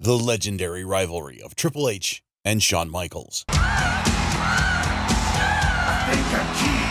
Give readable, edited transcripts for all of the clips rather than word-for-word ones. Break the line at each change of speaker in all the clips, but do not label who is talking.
the legendary rivalry of Triple H and Shawn Michaels.
I think I'm key.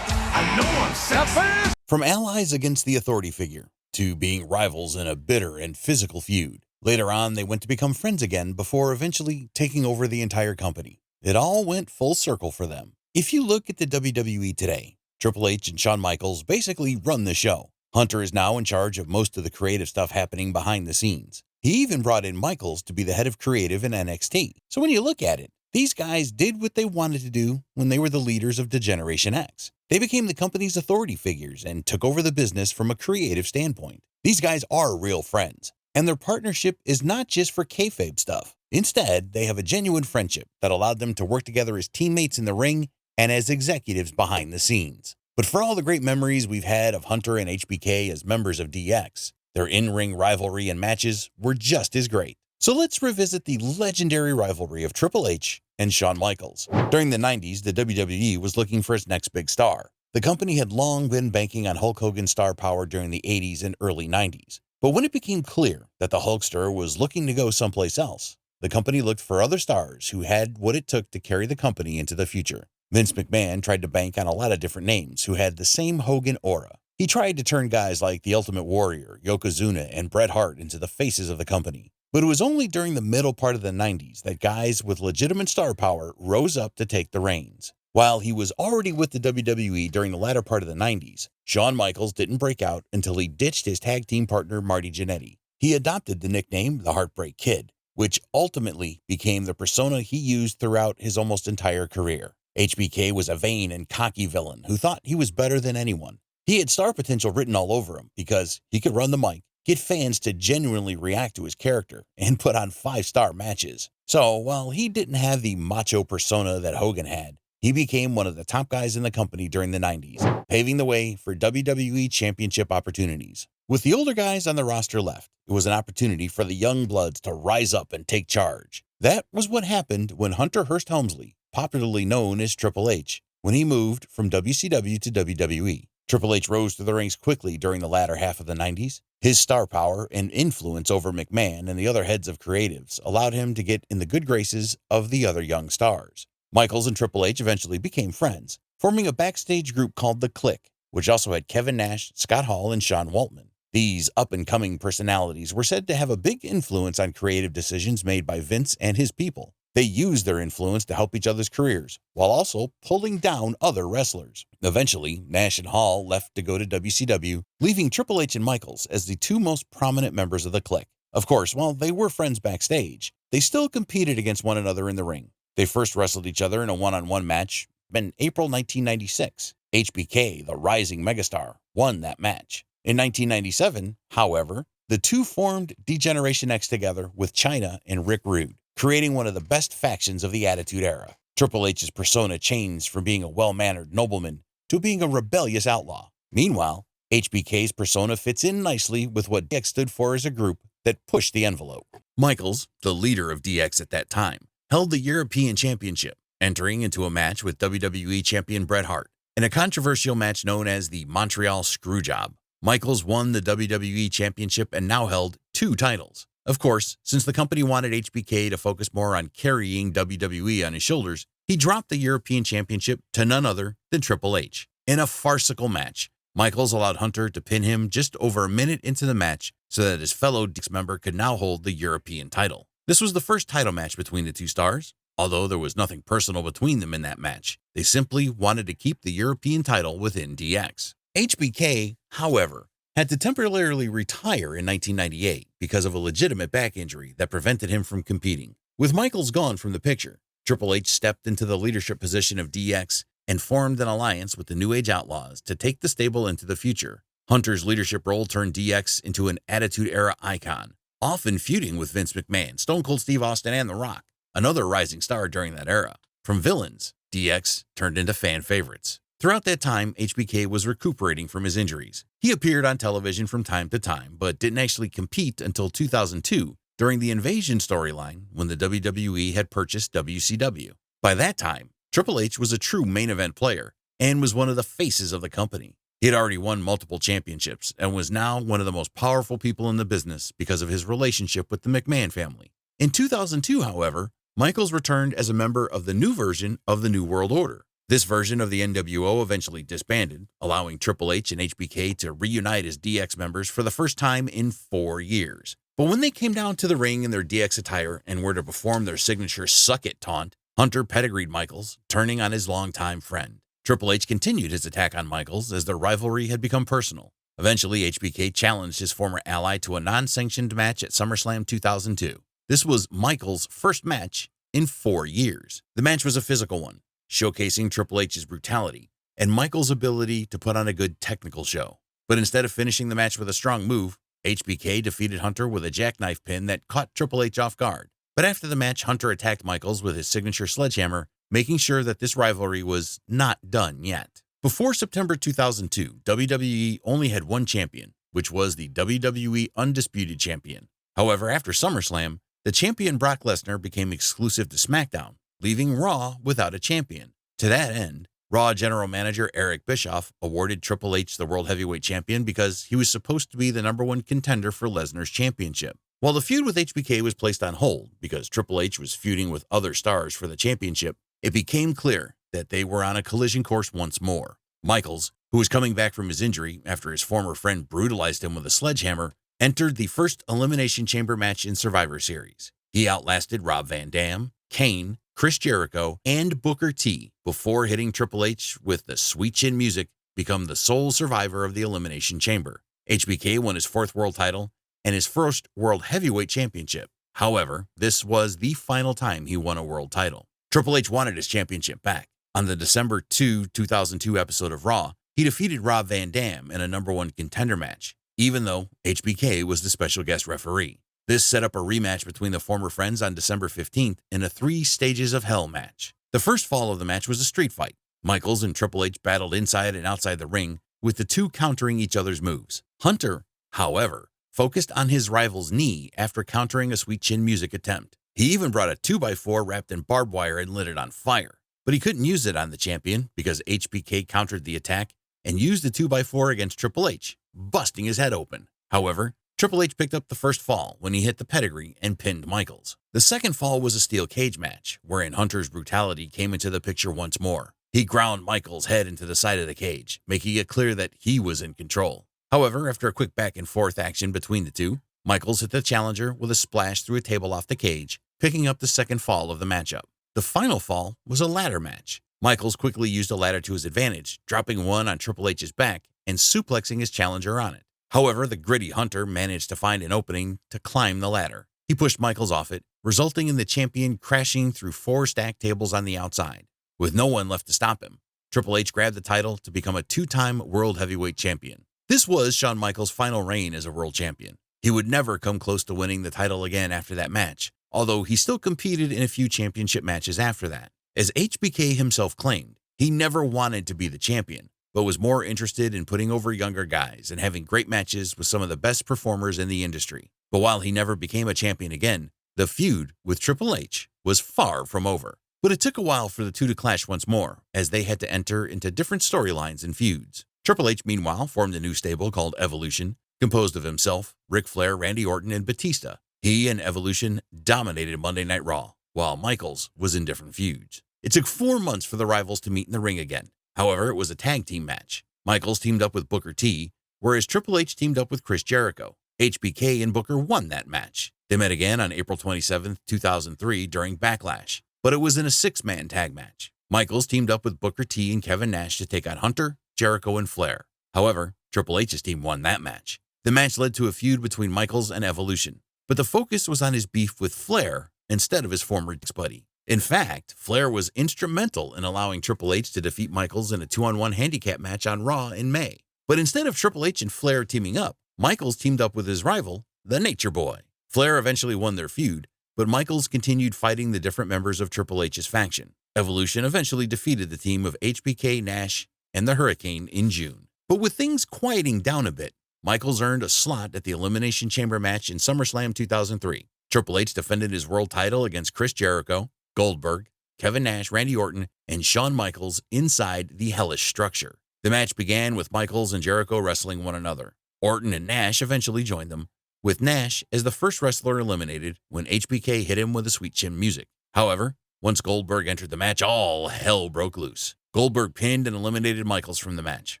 I know I'm sexy.
From allies against the authority figure to being rivals in a bitter and physical feud. Later on, they went to become friends again before eventually taking over the entire company. It all went full circle for them. If you look at the WWE today, Triple H and Shawn Michaels basically run the show. Hunter is now in charge of most of the creative stuff happening behind the scenes. He even brought in Michaels to be the head of creative in NXT. So when you look at it, these guys did what they wanted to do when they were the leaders of Generation X. They became the company's authority figures and took over the business from a creative standpoint. These guys are real friends, and their partnership is not just for kayfabe stuff. Instead, they have a genuine friendship that allowed them to work together as teammates in the ring and as executives behind the scenes. But for all the great memories we've had of Hunter and HBK as members of DX, their in-ring rivalry and matches were just as great. So let's revisit the legendary rivalry of Triple H and Shawn Michaels. During the 90s, the WWE was looking for its next big star. The company had long been banking on Hulk Hogan's star power during the 80s and early 90s. But when it became clear that the Hulkster was looking to go someplace else, the company looked for other stars who had what it took to carry the company into the future. Vince McMahon tried to bank on a lot of different names who had the same Hogan aura. He tried to turn guys like the Ultimate Warrior, Yokozuna, and Bret Hart into the faces of the company. But it was only during the middle part of the 90s that guys with legitimate star power rose up to take the reins. While he was already with the WWE during the latter part of the 90s, Shawn Michaels didn't break out until he ditched his tag team partner Marty Jannetty. He adopted the nickname the Heartbreak Kid, which ultimately became the persona he used throughout his almost entire career. HBK was a vain and cocky villain who thought he was better than anyone. He had star potential written all over him because he could run the mic, get fans to genuinely react to his character, and put on 5-star matches. So while he didn't have the macho persona that Hogan had, he became one of the top guys in the company during the 90s, paving the way for WWE Championship opportunities. With the older guys on the roster left, it was an opportunity for the young bloods to rise up and take charge. That was what happened when Hunter Hearst Helmsley, popularly known as Triple H, when he moved from WCW to WWE. Triple H rose through the ranks quickly during the latter half of the 90s. His star power and influence over McMahon and the other heads of creatives allowed him to get in the good graces of the other young stars. Michaels and Triple H eventually became friends, forming a backstage group called The Clique, which also had Kevin Nash, Scott Hall, and Sean Waltman. These up-and-coming personalities were said to have a big influence on creative decisions made by Vince and his people. They used their influence to help each other's careers, while also pulling down other wrestlers. Eventually, Nash and Hall left to go to WCW, leaving Triple H and Michaels as the two most prominent members of the Clique. Of course, while they were friends backstage, they still competed against one another in the ring. They first wrestled each other in a one-on-one match in April 1996. HBK, the rising megastar, won that match. In 1997, however, the two formed Generation X together with Chyna and Rick Rude, creating one of the best factions of the Attitude Era. Triple H's persona changed from being a well-mannered nobleman to being a rebellious outlaw. Meanwhile, HBK's persona fits in nicely with what DX stood for as a group that pushed the envelope. Michaels, the leader of DX at that time, held the European Championship, entering into a match with WWE Champion Bret Hart. In a controversial match known as the Montreal Screwjob, Michaels won the WWE Championship and now held 2 titles. Of course, since the company wanted HBK to focus more on carrying WWE on his shoulders, he dropped the European Championship to none other than Triple H. In a farcical match, Michaels allowed Hunter to pin him just over a minute into the match so that his fellow DX member could now hold the European title. This was the first title match between the two stars, although there was nothing personal between them in that match. They simply wanted to keep the European title within DX. HBK, however, had to temporarily retire in 1998 because of a legitimate back injury that prevented him from competing. With Michaels gone from the picture, Triple H stepped into the leadership position of DX and formed an alliance with the New Age Outlaws to take the stable into the future. Hunter's leadership role turned DX into an Attitude Era icon, often feuding with Vince McMahon, Stone Cold Steve Austin, and The Rock, another rising star during that era. From villains, DX turned into fan favorites. Throughout that time, HBK was recuperating from his injuries. He appeared on television from time to time, but didn't actually compete until 2002 during the Invasion storyline when the WWE had purchased WCW. By that time, Triple H was a true main event player and was one of the faces of the company. He had already won multiple championships and was now one of the most powerful people in the business because of his relationship with the McMahon family. In 2002, however, Michaels returned as a member of the new version of the New World Order. This version of the NWO eventually disbanded, allowing Triple H and HBK to reunite as DX members for the first time in 4 years. But when they came down to the ring in their DX attire and were to perform their signature Suck It taunt, Hunter pedigreed Michaels, turning on his longtime friend. Triple H continued his attack on Michaels as their rivalry had become personal. Eventually, HBK challenged his former ally to a non-sanctioned match at SummerSlam 2002. This was Michaels' first match in 4 years. The match was a physical one, showcasing Triple H's brutality and Michaels' ability to put on a good technical show. But instead of finishing the match with a strong move, HBK defeated Hunter with a jackknife pin that caught Triple H off guard. But after the match, Hunter attacked Michaels with his signature sledgehammer, making sure that this rivalry was not done yet. Before September 2002, WWE only had one champion, which was the WWE Undisputed Champion. However, after SummerSlam, the champion Brock Lesnar became exclusive to SmackDown, leaving Raw without a champion. To that end, Raw General Manager Eric Bischoff awarded Triple H the World Heavyweight Champion because he was supposed to be the #1 contender for Lesnar's championship. While the feud with HBK was placed on hold because Triple H was feuding with other stars for the championship, it became clear that they were on a collision course once more. Michaels, who was coming back from his injury after his former friend brutalized him with a sledgehammer, entered the first Elimination Chamber match in Survivor Series. He outlasted Rob Van Dam, Kane, Chris Jericho, and Booker T before hitting Triple H with the Sweet Chin Music, become the sole survivor of the Elimination Chamber. HBK won his 4th world title and his first World Heavyweight Championship. However, this was the final time he won a world title. Triple H wanted his championship back. On the December 2, 2002 episode of Raw, he defeated Rob Van Dam in a #1 contender match, even though HBK was the special guest referee. This set up a rematch between the former friends on December 15th in a 3 Stages of Hell match. The first fall of the match was a street fight. Michaels and Triple H battled inside and outside the ring, with the two countering each other's moves. Hunter, however, focused on his rival's knee after countering a Sweet Chin Music attempt. He even brought a 2x4 wrapped in barbed wire and lit it on fire. But he couldn't use it on the champion because HBK countered the attack and used the 2x4 against Triple H, busting his head open. However, Triple H picked up the first fall when he hit the pedigree and pinned Michaels. The second fall was a steel cage match, wherein Hunter's brutality came into the picture once more. He ground Michaels' head into the side of the cage, making it clear that he was in control. However, after a quick back and forth action between the two, Michaels hit the challenger with a splash through a table off the cage, picking up the second fall of the matchup. The final fall was a ladder match. Michaels quickly used a ladder to his advantage, dropping one on Triple H's back and suplexing his challenger on it. However, the gritty Hunter managed to find an opening to climb the ladder. He pushed Michaels off it, resulting in the champion crashing through 4 stacked tables on the outside. With no one left to stop him, Triple H grabbed the title to become a 2-time World Heavyweight Champion. This was Shawn Michaels' final reign as a world champion. He would never come close to winning the title again after that match, although he still competed in a few championship matches after that. As HBK himself claimed, he never wanted to be the champion, but was more interested in putting over younger guys and having great matches with some of the best performers in the industry. But while he never became a champion again, the feud with Triple H was far from over. But it took a while for the two to clash once more, as they had to enter into different storylines and feuds. Triple H, meanwhile, formed a new stable called Evolution, composed of himself, Ric Flair, Randy Orton, and Batista. He and Evolution dominated Monday Night Raw, while Michaels was in different feuds. It took 4 months for the rivals to meet in the ring again. However, it was a tag team match. Michaels teamed up with Booker T, whereas Triple H teamed up with Chris Jericho. HBK and Booker won that match. They met again on April 27, 2003 during Backlash, but it was in a 6-man tag match. Michaels teamed up with Booker T and Kevin Nash to take on Hunter, Jericho, and Flair. However, Triple H's team won that match. The match led to a feud between Michaels and Evolution, but the focus was on his beef with Flair instead of his former buddy. In fact, Flair was instrumental in allowing Triple H to defeat Michaels in a 2-on-1 handicap match on Raw in May. But instead of Triple H and Flair teaming up, Michaels teamed up with his rival, the Nature Boy. Flair eventually won their feud, but Michaels continued fighting the different members of Triple H's faction. Evolution eventually defeated the team of HBK, Nash, and the Hurricane in June. But with things quieting down a bit, Michaels earned a slot at the Elimination Chamber match in SummerSlam 2003. Triple H defended his world title against Chris Jericho, Goldberg, Kevin Nash, Randy Orton, and Shawn Michaels inside the Hellish structure. The match began with Michaels and Jericho wrestling one another. Orton and Nash eventually joined them, with Nash as the first wrestler eliminated when HBK hit him with a sweet chin music. However, once Goldberg entered the match, all hell broke loose. Goldberg pinned and eliminated Michaels from the match.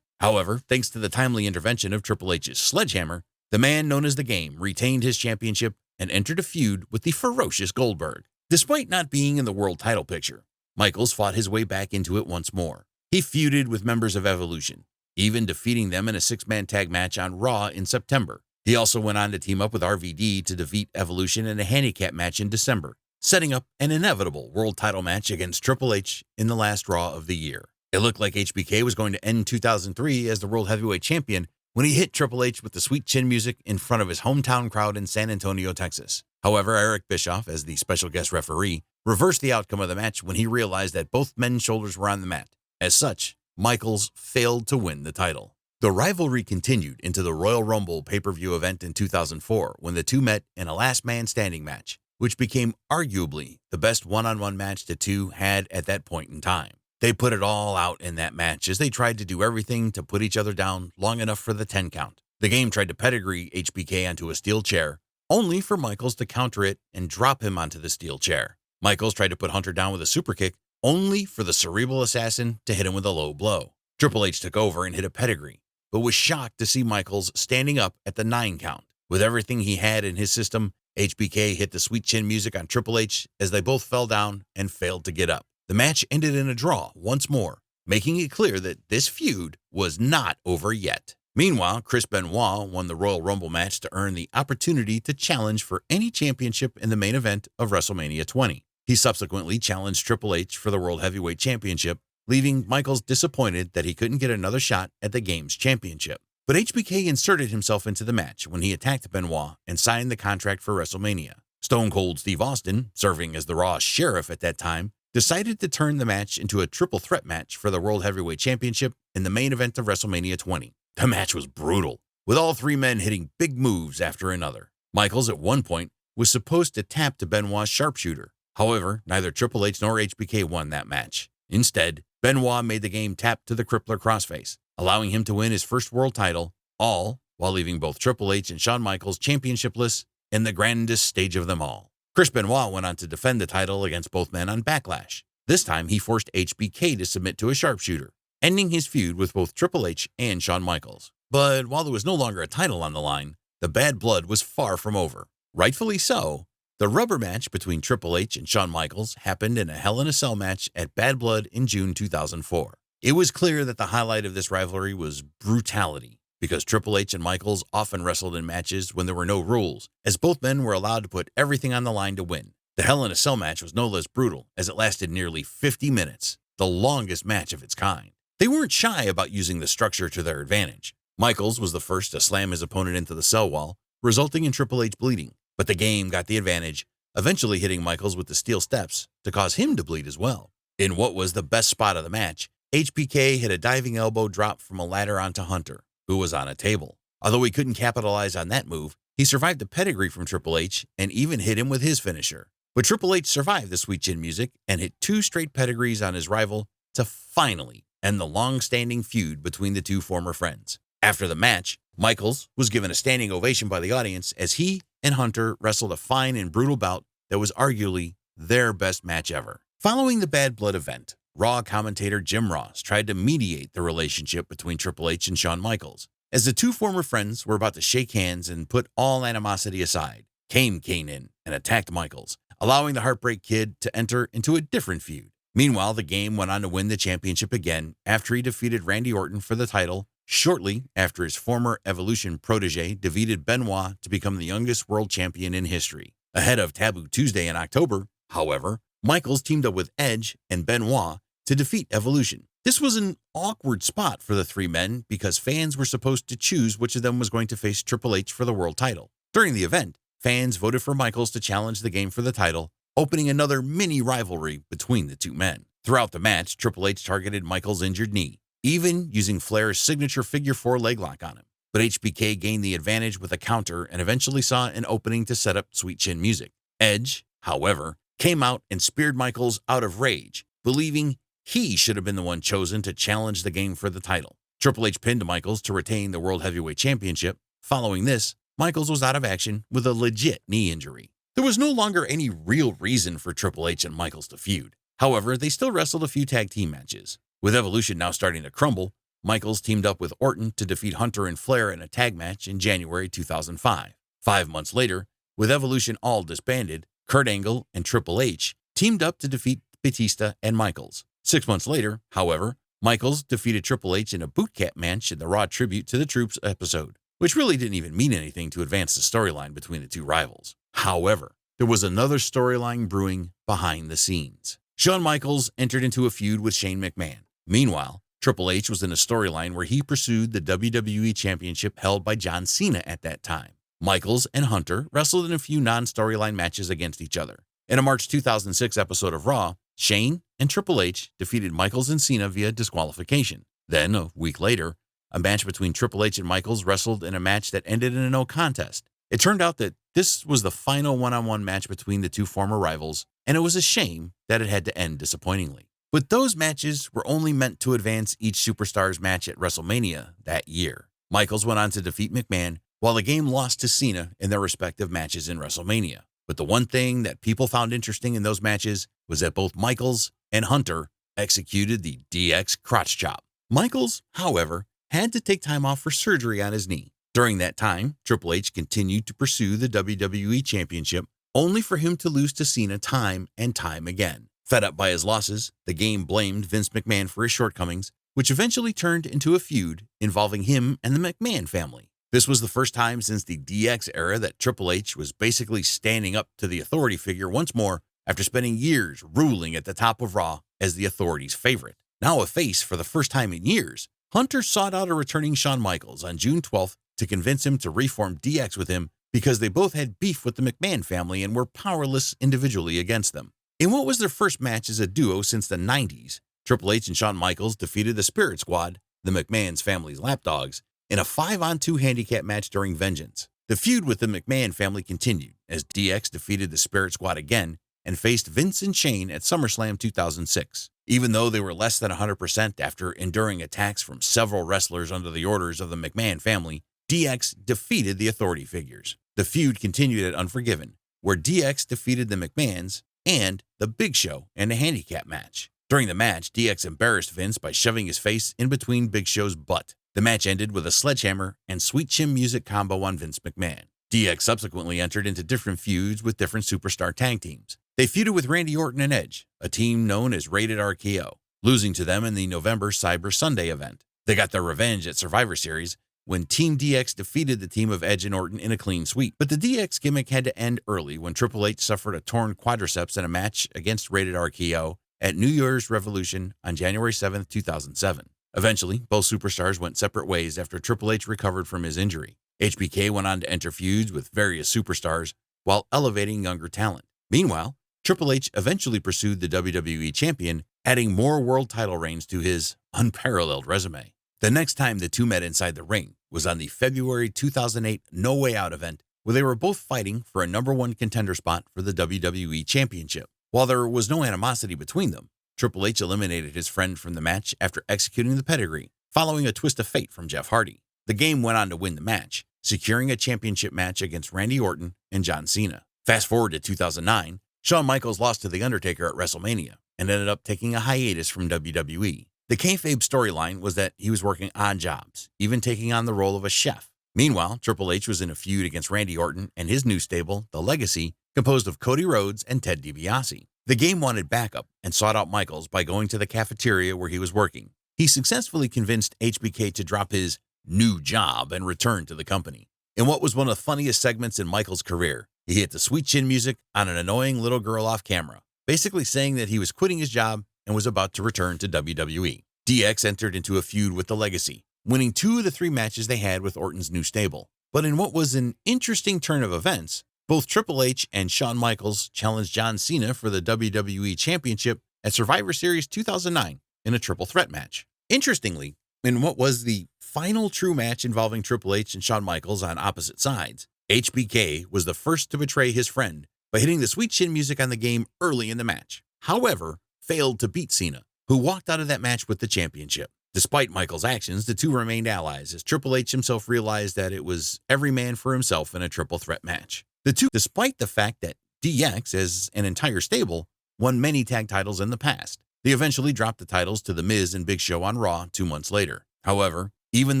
However, thanks to the timely intervention of Triple H's sledgehammer, the man known as The Game retained his championship and entered a feud with the ferocious Goldberg. Despite not being in the world title picture, Michaels fought his way back into it once more. He feuded with members of Evolution, even defeating them in a six-man tag match on Raw in September. He also went on to team up with RVD to defeat Evolution in a handicap match in December, setting up an inevitable world title match against Triple H in the last Raw of the year. It looked like HBK was going to end 2003 as the World Heavyweight Champion when he hit Triple H with the sweet chin music in front of his hometown crowd in San Antonio, Texas. However, Eric Bischoff, as the special guest referee, reversed the outcome of the match when he realized that both men's shoulders were on the mat. As such, Michaels failed to win the title. The rivalry continued into the Royal Rumble pay-per-view event in 2004 when the two met in a last man standing match, which became arguably the best one-on-one match the two had at that point in time. They put it all out in that match as they tried to do everything to put each other down long enough for the 10 count. The Game tried to pedigree HBK onto a steel chair, only for Michaels to counter it and drop him onto the steel chair. Michaels tried to put Hunter down with a super kick, only for the cerebral assassin to hit him with a low blow. Triple H took over and hit a pedigree, but was shocked to see Michaels standing up at the 9 count. With everything he had in his system, HBK hit the sweet chin music on Triple H as they both fell down and failed to get up. The match ended in a draw once more, making it clear that this feud was not over yet. Meanwhile, Chris Benoit won the Royal Rumble match to earn the opportunity to challenge for any championship in the main event of WrestleMania 20. He subsequently challenged Triple H for the World Heavyweight Championship, leaving Michaels disappointed that he couldn't get another shot at the Game's championship. But HBK inserted himself into the match when he attacked Benoit and signed the contract for WrestleMania. Stone Cold Steve Austin, serving as the Raw Sheriff at that time, decided to turn the match into a triple threat match for the World Heavyweight Championship in the main event of WrestleMania 20. The match was brutal, with all three men hitting big moves after another. Michaels, at one point, was supposed to tap to Benoit's sharpshooter. However, neither Triple H nor HBK won that match. Instead, Benoit made the Game tap to the crippler crossface, allowing him to win his first world title, all while leaving both Triple H and Shawn Michaels championshipless in the grandest stage of them all. Chris Benoit went on to defend the title against both men on Backlash. This time, he forced HBK to submit to a sharpshooter, ending his feud with both Triple H and Shawn Michaels. But while there was no longer a title on the line, the bad blood was far from over. Rightfully so, the rubber match between Triple H and Shawn Michaels happened in a Hell in a Cell match at Bad Blood in June 2004. It was clear that the highlight of this rivalry was brutality, because Triple H and Michaels often wrestled in matches when there were no rules, as both men were allowed to put everything on the line to win. The Hell in a Cell match was no less brutal, as it lasted nearly 50 minutes, the longest match of its kind. They weren't shy about using the structure to their advantage. Michaels was the first to slam his opponent into the cell wall, resulting in Triple H bleeding, but the Game got the advantage, eventually hitting Michaels with the steel steps to cause him to bleed as well. In what was the best spot of the match, HBK hit a diving elbow drop from a ladder onto Hunter, who was on a table. Although he couldn't capitalize on that move, he survived the pedigree from Triple H and even hit him with his finisher. But Triple H survived the sweet chin music and hit 2 straight pedigrees on his rival to finally end the long-standing feud between the two former friends. After the match, Michaels was given a standing ovation by the audience as he and Hunter wrestled a fine and brutal bout that was arguably their best match ever. Following the Bad Blood event, Raw commentator Jim Ross tried to mediate the relationship between Triple H and Shawn Michaels. As the two former friends were about to shake hands and put all animosity aside, Kane came in and attacked Michaels, allowing the Heartbreak Kid to enter into a different feud. Meanwhile, the Game went on to win the championship again after he defeated Randy Orton for the title, shortly after his former Evolution protege defeated Benoit to become the youngest world champion in history. Ahead of Taboo Tuesday in October, however, Michaels teamed up with Edge and Benoit to defeat Evolution. This was an awkward spot for the three men because fans were supposed to choose which of them was going to face Triple H for the world title. During the event, fans voted for Michaels to challenge the Game for the title, opening another mini rivalry between the two men. Throughout the match, Triple H targeted Michaels' injured knee, even using Flair's signature figure 4 leg lock on him. But HBK gained the advantage with a counter and eventually saw an opening to set up sweet chin music. Edge, however, came out and speared Michaels out of rage, believing he should have been the one chosen to challenge the Game for the title. Triple H pinned Michaels to retain the World Heavyweight Championship. Following this, Michaels was out of action with a legit knee injury. There was no longer any real reason for Triple H and Michaels to feud. However, they still wrestled a few tag team matches. With Evolution now starting to crumble, Michaels teamed up with Orton to defeat Hunter and Flair in a tag match in January 2005. 5 months later, with Evolution all disbanded, Kurt Angle and Triple H teamed up to defeat Batista and Michaels. 6 months later, however, Michaels defeated Triple H in a boot camp match in the Raw Tribute to the Troops episode, which really didn't even mean anything to advance the storyline between the two rivals. However, there was another storyline brewing behind the scenes. Shawn Michaels entered into a feud with Shane McMahon. Meanwhile, Triple H was in a storyline where he pursued the WWE Championship held by John Cena at that time. Michaels and Hunter wrestled in a few non-storyline matches against each other. In a March 2006 episode of Raw, Shane and Triple H defeated Michaels and Cena via disqualification. Then, a week later, a match between Triple H and Michaels wrestled in a match that ended in a no contest. It turned out that this was the final one-on-one match between the two former rivals, and it was a shame that it had to end disappointingly. But those matches were only meant to advance each superstar's match at WrestleMania that year. Michaels went on to defeat McMahon, while the game lost to Cena in their respective matches in WrestleMania. But the one thing that people found interesting in those matches was that both Michaels and Hunter executed the DX crotch chop. Michaels, however, had to take time off for surgery on his knee. During that time, Triple H continued to pursue the WWE Championship, only for him to lose to Cena time and time again. Fed up by his losses, the game blamed Vince McMahon for his shortcomings, which eventually turned into a feud involving him and the McMahon family. This was the first time since the DX era that Triple H was basically standing up to the authority figure once more after spending years ruling at the top of Raw as the authority's favorite. Now a face for the first time in years, Hunter sought out a returning Shawn Michaels on June 12th to convince him to reform DX with him because they both had beef with the McMahon family and were powerless individually against them. In what was their first match as a duo since the 90s, Triple H and Shawn Michaels defeated the Spirit Squad, the McMahon's family's lapdogs, in a 5-on-2 handicap match during Vengeance. The feud with the McMahon family continued as DX defeated the Spirit Squad again and faced Vince and Shane at SummerSlam 2006. Even though they were less than 100% after enduring attacks from several wrestlers under the orders of the McMahon family, DX defeated the authority figures. The feud continued at Unforgiven, where DX defeated the McMahons and the Big Show in a handicap match. During the match, DX embarrassed Vince by shoving his face in between Big Show's butt. The match ended with a sledgehammer and sweet chin music combo on Vince McMahon. DX subsequently entered into different feuds with different superstar tag teams. They feuded with Randy Orton and Edge, a team known as Rated RKO, losing to them in the November Cyber Sunday event. They got their revenge at Survivor Series when Team DX defeated the team of Edge and Orton in a clean sweep. But the DX gimmick had to end early when Triple H suffered a torn quadriceps in a match against Rated RKO at New Year's Revolution on January 7, 2007. Eventually, both superstars went separate ways after Triple H recovered from his injury. HBK went on to enter feuds with various superstars while elevating younger talent. Meanwhile, Triple H eventually pursued the WWE champion, adding more world title reigns to his unparalleled resume. The next time the two met inside the ring was on the February 2008 No Way Out event, where they were both fighting for a #1 contender spot for the WWE Championship. While there was no animosity between them, Triple H eliminated his friend from the match after executing the pedigree, following a twist of fate from Jeff Hardy. The game went on to win the match, securing a championship match against Randy Orton and John Cena. Fast forward to 2009, Shawn Michaels lost to The Undertaker at WrestleMania and ended up taking a hiatus from WWE. The kayfabe storyline was that he was working odd jobs, even taking on the role of a chef. Meanwhile, Triple H was in a feud against Randy Orton and his new stable, The Legacy, composed of Cody Rhodes and Ted DiBiase. The game wanted backup and sought out Michaels by going to the cafeteria where he was working. He successfully convinced HBK to drop his new job and return to the company. In what was one of the funniest segments in Michaels' career, he hit the sweet chin music on an annoying little girl off camera, basically saying that he was quitting his job and was about to return to WWE. DX entered into a feud with The Legacy, winning 2 of the 3 matches they had with Orton's new stable. But in what was an interesting turn of events, both Triple H and Shawn Michaels challenged John Cena for the WWE Championship at Survivor Series 2009 in a triple threat match. Interestingly, in what was the final true match involving Triple H and Shawn Michaels on opposite sides, HBK was the first to betray his friend by hitting the sweet chin music on the game early in the match. However, failed to beat Cena, who walked out of that match with the championship. Despite Michaels' actions, the two remained allies as Triple H himself realized that it was every man for himself in a triple threat match. The two, despite the fact that DX as an entire stable won many tag titles in the past, they eventually dropped the titles to The Miz and Big Show on Raw 2 months later. However, even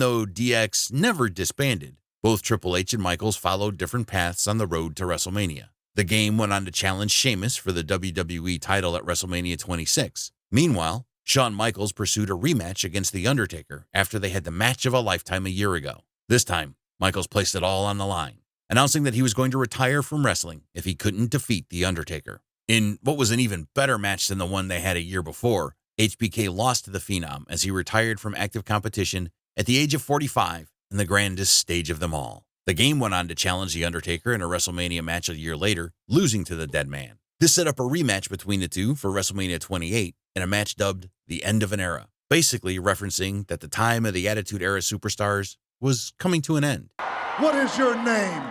though DX never disbanded, both Triple H and Michaels followed different paths on the road to WrestleMania. The Game went on to challenge Sheamus for the WWE title at WrestleMania 26. Meanwhile, Shawn Michaels pursued a rematch against The Undertaker after they had the match of a lifetime a year ago. This time, Michaels placed it all on the line, announcing that he was going to retire from wrestling if he couldn't defeat The Undertaker. In what was an even better match than the one they had a year before, HBK lost to the Phenom as he retired from active competition at the age of 45 in the grandest stage of them all. The Game went on to challenge The Undertaker in a WrestleMania match a year later, losing to the Dead Man. This set up a rematch between the two for WrestleMania 28 in a match dubbed The End of an Era, basically referencing that the time of the Attitude Era superstars was coming to an end.
What is your name?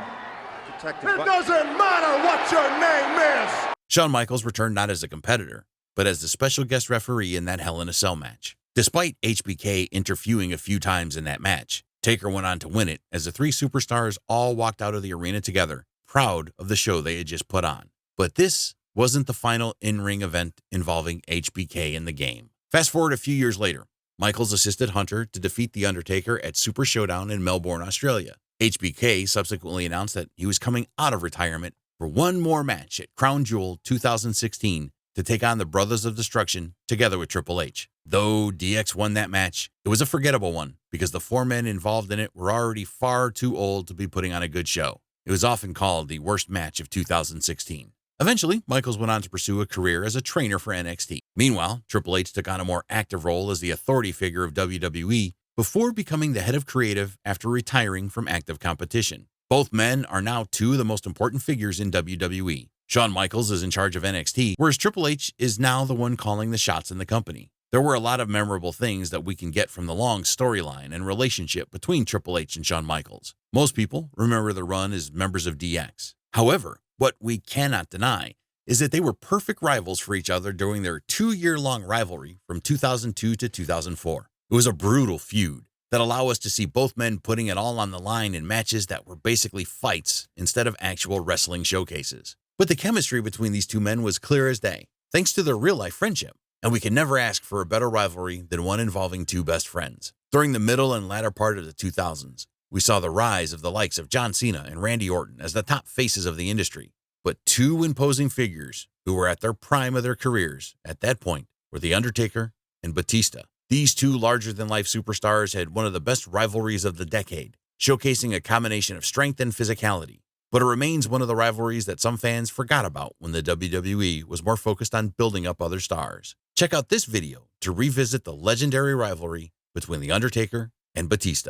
Detective
It doesn't matter what your name is!
Shawn Michaels returned not as a competitor, but as the special guest referee in that Hell in a Cell match. Despite HBK interfering a few times in that match, Taker went on to win it as the three superstars all walked out of the arena together, proud of the show they had just put on. But this wasn't the final in-ring event involving HBK in the Game. Fast forward a few years later, Michaels assisted Hunter to defeat The Undertaker at Super Showdown in Melbourne, Australia. HBK subsequently announced that he was coming out of retirement for one more match at Crown Jewel 2016 to take on the Brothers of Destruction together with Triple H. Though DX won that match, it was a forgettable one because the four men involved in it were already far too old to be putting on a good show. It was often called the worst match of 2016. Eventually, Michaels went on to pursue a career as a trainer for NXT. Meanwhile, Triple H took on a more active role as the authority figure of WWE before becoming the head of creative after retiring from active competition. Both men are now two of the most important figures in WWE. Shawn Michaels is in charge of NXT, whereas Triple H is now the one calling the shots in the company. There were a lot of memorable things that we can get from the long storyline and relationship between Triple H and Shawn Michaels. Most people remember the run as members of DX. However, what we cannot deny is that they were perfect rivals for each other during their 2-year-long rivalry from 2002 to 2004. It was a brutal feud that allowed us to see both men putting it all on the line in matches that were basically fights instead of actual wrestling showcases. But the chemistry between these two men was clear as day, thanks to their real-life friendship, and we could never ask for a better rivalry than one involving two best friends. During the middle and latter part of the 2000s, we saw the rise of the likes of John Cena and Randy Orton as the top faces of the industry, but two imposing figures who were at their prime of their careers at that point were The Undertaker and Batista. These two larger-than-life superstars had one of the best rivalries of the decade, showcasing a combination of strength and physicality. But it remains one of the rivalries that some fans forgot about when the WWE was more focused on building up other stars. Check out this video to revisit the legendary rivalry between The Undertaker and Batista.